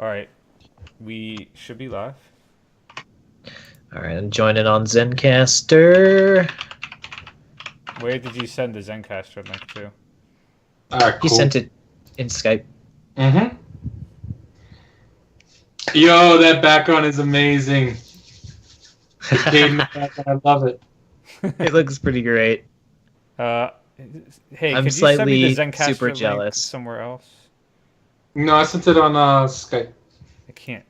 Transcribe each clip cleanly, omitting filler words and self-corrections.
All right, we should be live. All right, I'm joining on Zencaster. Where did you send the Zencaster link to? All right, He cool. sent it in Skype. Mm-hmm. Yo, that background is amazing. The cadence background, I love it. It looks pretty great. Hey, I'm could you send me the slightly Zencaster super link jealous. somewhere else? No, I sent it on Skype. I can't.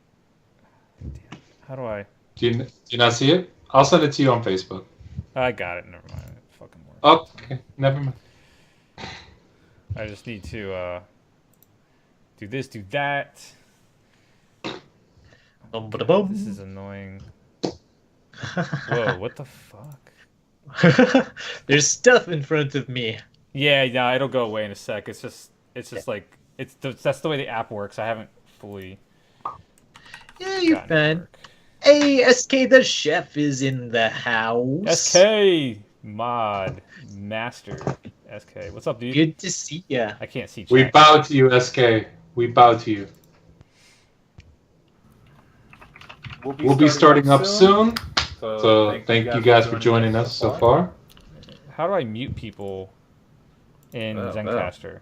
How do I? Do you not see it? I'll send it to you on Facebook. I got it. Never mind. It fucking works. Oh, okay. Never mind. I just need to do this, do that. God, this is annoying. Whoa, what the fuck? There's stuff in front of me. Yeah, it'll go away in a sec. It's just like that's the way the app works. I haven't fully. Yeah, you're fine. Hey, SK the chef is in the house. SK mod master. SK, what's up, dude? Good to see ya. I can't see chat. We bow to you, SK. We bow to you. We'll be starting up soon. So thank you guys for joining us so far. How do I mute people in Zencaster?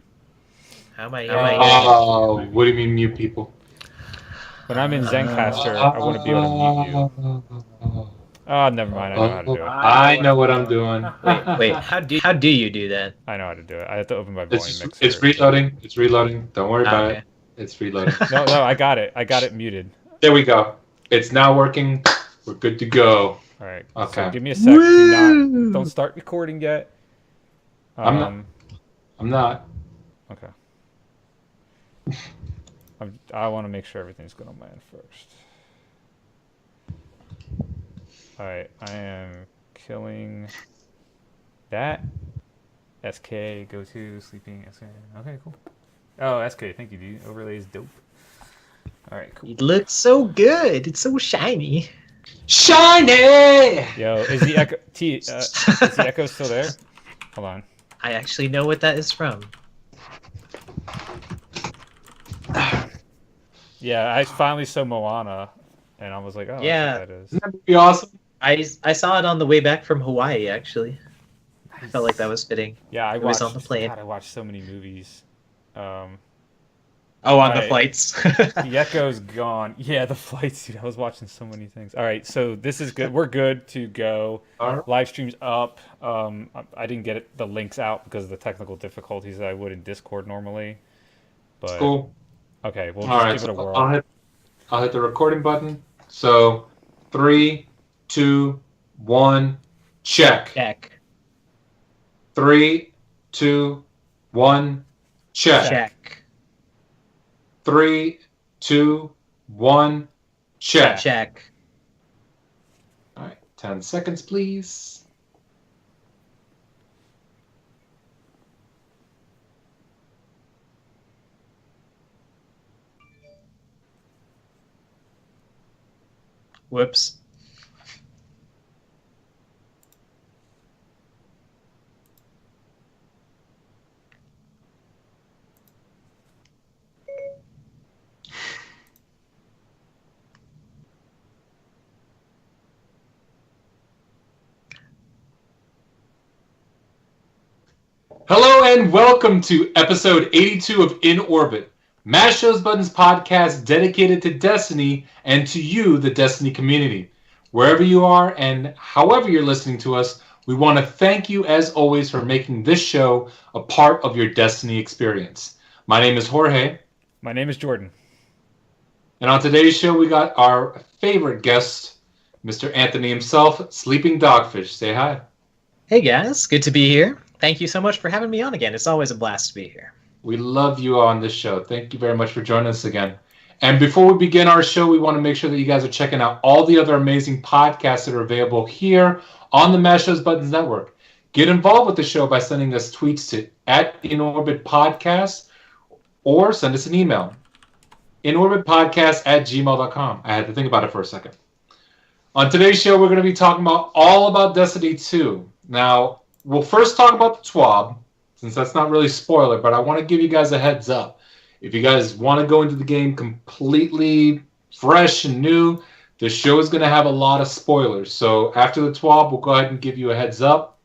How am I? What do you mean mute people? When I'm in Zencaster, I want to be able to mute you. Oh, never mind. I know how to do it. I know what I'm doing. Wait. How do you do that? I know how to do it. I have to open my volume mixer. It's reloading. It's reloading. Don't worry about it. It's reloading. No, I got it. I got it muted. There we go. It's now working. We're good to go. All right. Okay. So give me a sec. Don't start recording yet. I'm not. Okay. I want to make sure everything's good on my end first. All right. I am killing that. SK, go to sleeping SK. Okay, cool. Oh, SK, thank you, dude. Overlay is dope. All right, cool. It looks so good. It's so shiny. Shiny! Yo, is the echo is the echo still there? Hold on. I actually know what that is from. Yeah, I finally saw Moana, and I was like, oh, Yeah. that's what that is. Isn't that be awesome? I saw it on the way back from Hawaii, actually. I felt like that was fitting. Yeah, It was on the plane. God, I watched so many movies. Oh, on the Right. flights. The echo's gone. Yeah, the flights, dude. I was watching so many things. All right, so this is good. We're good to go. All right. Live stream's up. I didn't get the links out because of the technical difficulties that I would in Discord normally. But Cool. okay, we'll All just right. give it a So whirl. I'll hit the recording button. So 3, 2, 1, check. Check. 3, 2, 1, check. Check. 3, 2, 1, check. Check. All right. 10 seconds, please. Whoops. Hello and welcome to episode 82 of In Orbit, Mash Those Buttons podcast dedicated to Destiny and to you, the Destiny community. Wherever you are and however you're listening to us, we want to thank you as always for making this show a part of your Destiny experience. My name is Jorge. My name is Jordan. And on today's show, we got our favorite guest, Mr. Anthony himself, Sleeping Dogfish. Say hi. Hey guys, good to be here. Thank you so much for having me on again. It's always a blast to be here. We love you on this show. Thank you very much for joining us again. And before we begin our show, we want to make sure that you guys are checking out all the other amazing podcasts that are available here on the Mash Those Buttons Network. Get involved with the show by sending us tweets to @InOrbitPodcast or send us an email, inorbitpodcast@gmail.com. I had to think about it for a second. On today's show, we're going to be talking all about Destiny 2. Now, we'll first talk about the TWAB, since that's not really spoiler, but I want to give you guys a heads up. If you guys want to go into the game completely fresh and new, the show is going to have a lot of spoilers. So after the 12, we'll go ahead and give you a heads up.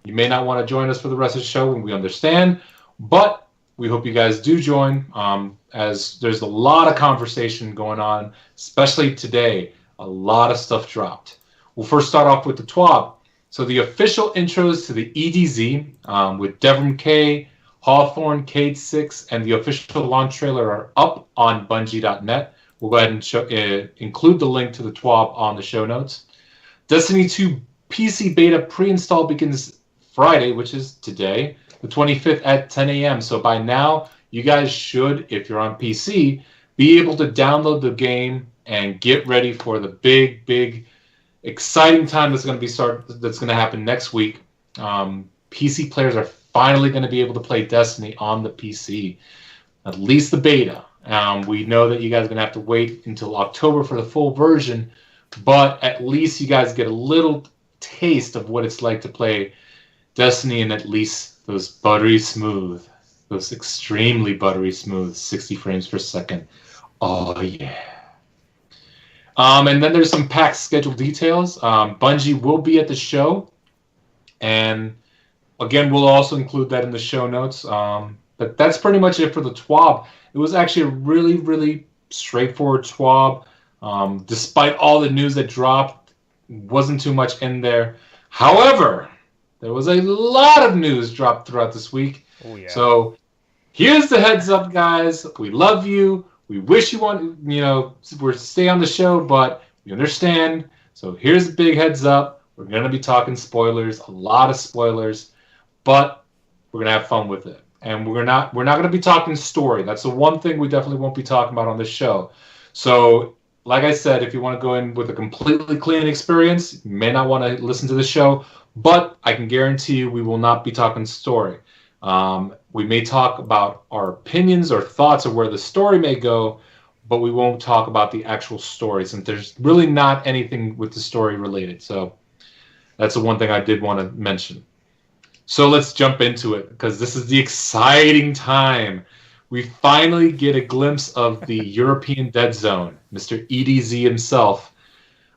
You may not want to join us for the rest of the show, and we understand. But we hope you guys do join, as there's a lot of conversation going on, especially today. A lot of stuff dropped. We'll first start off with the TWAB. So the official intros to the EDZ with Devram K, Hawthorne, Cade 6, and the official launch trailer are up on Bungie.net. We'll go ahead and include the link to the TWAB on the show notes. Destiny 2 PC beta pre-install begins Friday, which is today, the 25th at 10 a.m. So by now, you guys should, if you're on PC, be able to download the game and get ready for the big, exciting time that's going to happen next week. PC players are finally going to be able to play Destiny on the PC, at least the beta. We know that you guys are going to have to wait until October for the full version, but at least you guys get a little taste of what it's like to play Destiny in at least those those extremely buttery smooth 60 frames per second. Oh, yeah. And then there's some pack schedule details. Bungie will be at the show, and again, we'll also include that in the show notes. But that's pretty much it for the TWAB. It was actually a really straightforward TWAB. Despite all the news that dropped, wasn't too much in there. However, there was a lot of news dropped throughout this week. Oh, yeah. So here's the heads up, guys. We love you. We wish you we're stay on the show, but we understand. So here's a big heads up. We're going to be talking spoilers, a lot of spoilers, but we're going to have fun with it. And we're not going to be talking story. That's the one thing we definitely won't be talking about on this show. So, like I said, if you want to go in with a completely clean experience, you may not want to listen to the show, but I can guarantee you we will not be talking story. We may talk about our opinions or thoughts of where the story may go, but we won't talk about the actual story, since there's really not anything with the story related. So that's the one thing I did want to mention. So let's jump into it, because this is the exciting time. We finally get a glimpse of the European Dead Zone, Mr. EDZ himself.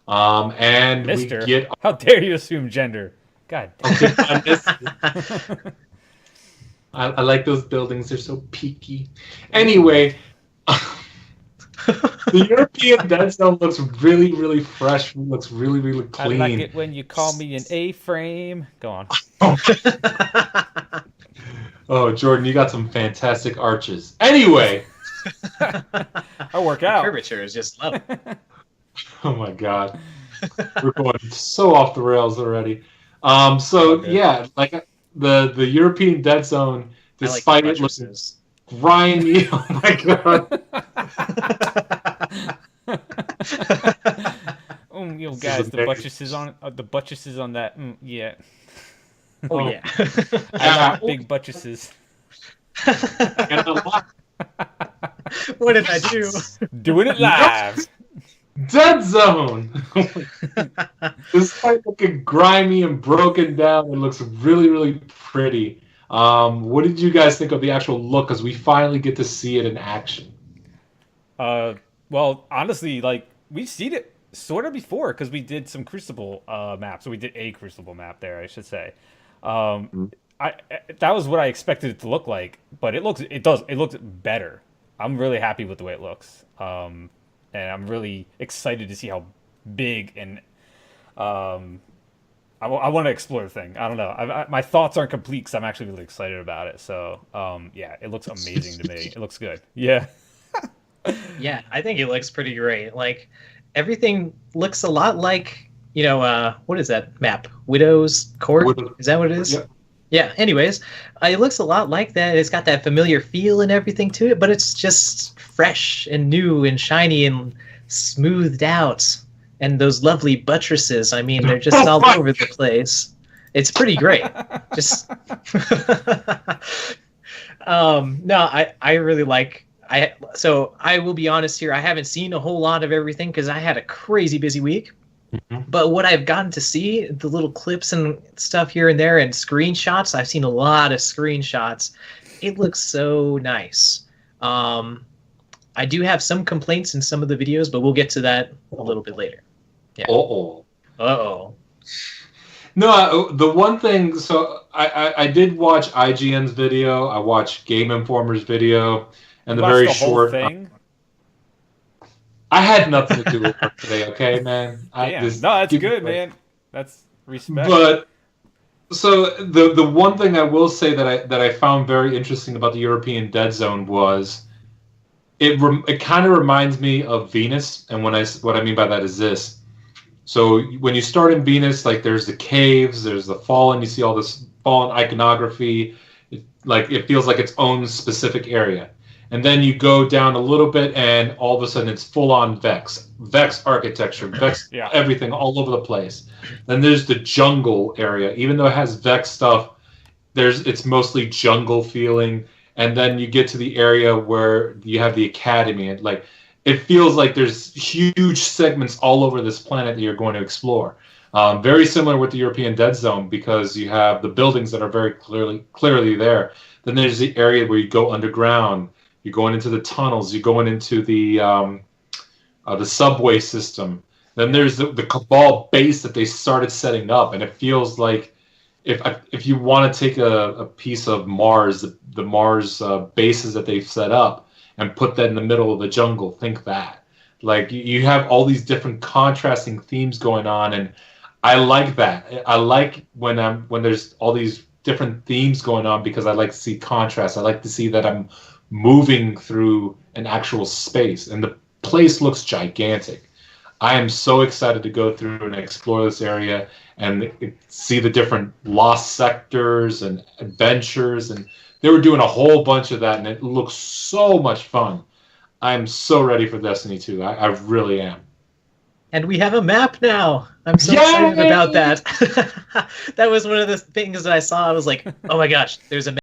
And Mister, we get... How dare you assume gender? God damn. I like those buildings. They're so peaky. Anyway, the European Dead Zone looks really fresh. Looks really clean. I like it when you call me an A-frame. Go on. Oh, Jordan, you got some fantastic arches. Anyway. I work out. The curvature is just love. Oh, my God. We're going so off the rails already. Yeah, like... The European Dead Zone, despite it looking grimy, oh my God. Guys, the buttresses on that, yeah. Oh yeah. I got big buttresses. What did I do? Doing it live. Dead Zone! Despite looking grimy and broken down, it looks really pretty. What did you guys think of the actual look, as we finally get to see it in action? Well, honestly, like, we've seen it sort of before, because we did some Crucible maps. So we did a Crucible map there, I should say. That was what I expected it to look like, but it looks better. I'm really happy with the way it looks. And I'm really excited to see how big and I want to explore the thing. I don't know. My thoughts aren't complete because I'm actually really excited about it. So, yeah, it looks amazing to me. It looks good. Yeah. Yeah, I think it looks pretty great. Like, everything looks a lot like, what is that map? Widow's Court? Is that what it is? Yep. Yeah, anyways, it looks a lot like that. It's got that familiar feel and everything to it, but it's just fresh and new and shiny and smoothed out. And those lovely buttresses, I mean, they're just all over the place. It's pretty great. Just no, I really like... So I will be honest here, I haven't seen a whole lot of everything because I had a crazy busy week. Mm-hmm. But what I've gotten to see, the little clips and stuff here and there and screenshots, I've seen a lot of screenshots. It looks so nice. I do have some complaints in some of the videos, but we'll get to that a little bit later. Yeah. Uh-oh. Uh-oh. No, the one thing, so I did watch IGN's video, I watched Game Informer's video, and You the watched very the whole short. thing? I had nothing to do with work today, okay, man? Damn. No, that's give me a good, break. man. That's respect. But so the one thing I will say that I found very interesting about the European Dead Zone was it kind of reminds me of Venus, and what I mean by that is this. So when you start in Venus, like there's the caves, there's the fallen, you see all this fallen iconography, it feels like its own specific area. And then you go down a little bit, and all of a sudden it's full on Vex architecture, Vex Yeah. everything all over the place. Then there's the jungle area, even though it has Vex stuff, it's mostly jungle feeling. And then you get to the area where you have the academy, and it feels like there's huge segments all over this planet that you're going to explore. Very similar with the European Dead Zone, because you have the buildings that are very clearly there. Then there's the area where you go underground. You're going into the tunnels. You're going into the subway system. Then there's the Cabal base that they started setting up, and it feels like if you want to take a piece of Mars, the Mars bases that they've set up, and put that in the middle of the jungle, think that. Like you have all these different contrasting themes going on, and I like that. I like when there's all these different themes going on, because I like to see contrast. I like to see that I'm moving through an actual space, and the place looks gigantic. I am so excited to go through and explore this area and see the different lost sectors and adventures, and they were doing a whole bunch of that, and it looks so much fun. I'm so ready for Destiny 2. I really am. And we have a map now. I'm so excited about that. That was one of the things that I saw. I was like, oh my gosh, there's a map.